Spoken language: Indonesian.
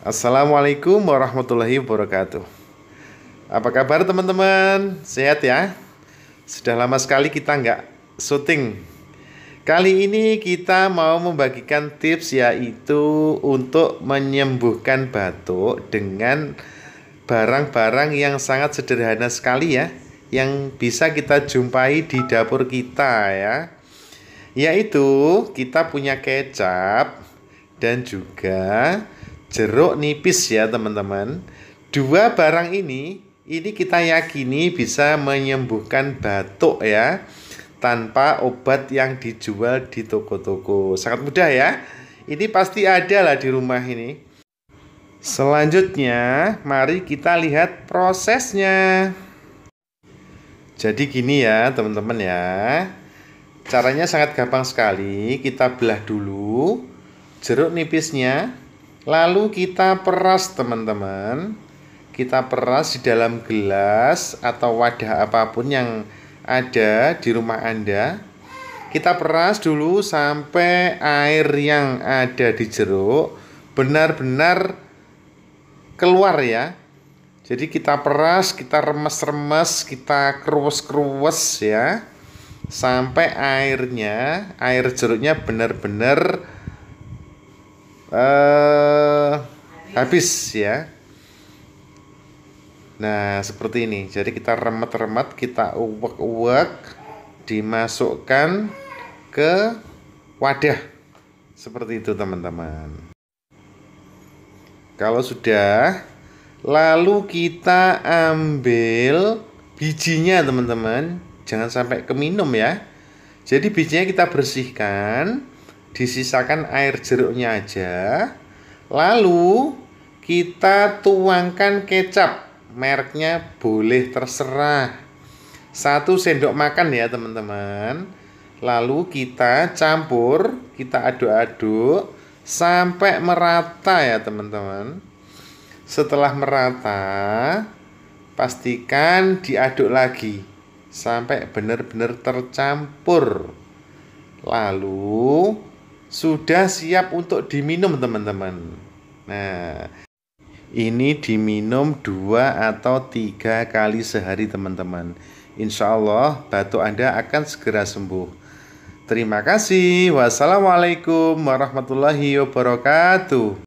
Assalamualaikum warahmatullahi wabarakatuh. Apa kabar teman-teman? Sehat ya? Sudah lama sekali kita nggak syuting. Kali ini kita mau membagikan tips, yaitu untuk menyembuhkan batuk dengan barang-barang yang sangat sederhana sekali ya, yang bisa kita jumpai di dapur kita ya. Yaitu kita punya kecap dan juga jeruk nipis ya teman-teman. Dua barang ini kita yakini bisa menyembuhkan batuk ya, tanpa obat yang dijual di toko-toko. Sangat mudah ya. Ini pasti ada lah di rumah ini. Selanjutnya mari kita lihat prosesnya. Jadi gini ya teman-teman ya. Caranya sangat gampang sekali. Kita belah dulu jeruk nipisnya, lalu kita peras teman-teman. Kita peras di dalam gelas atau wadah apapun yang ada di rumah Anda. Kita peras dulu sampai air yang ada di jeruk benar-benar keluar ya. Jadi kita peras, kita remes-remes, kita keruas-keruas ya, sampai air jeruknya benar-benar habis ya. Nah seperti ini. Jadi kita remet-remet, kita uwek-uwek, dimasukkan ke wadah seperti itu teman-teman. Kalau sudah, lalu kita ambil bijinya teman-teman. Jangan sampai keminum ya. Jadi bijinya kita bersihkan, disisakan air jeruknya aja. Lalu kita tuangkan kecap, mereknya boleh terserah, 1 sendok makan ya teman-teman. Lalu kita campur, kita aduk-aduk sampai merata ya teman-teman. Setelah merata, pastikan diaduk lagi sampai benar-benar tercampur. Lalu sudah siap untuk diminum teman-teman. Nah, ini diminum 2 atau 3 kali sehari teman-teman. Insya Allah batuk Anda akan segera sembuh. Terima kasih. Wassalamualaikum warahmatullahi wabarakatuh.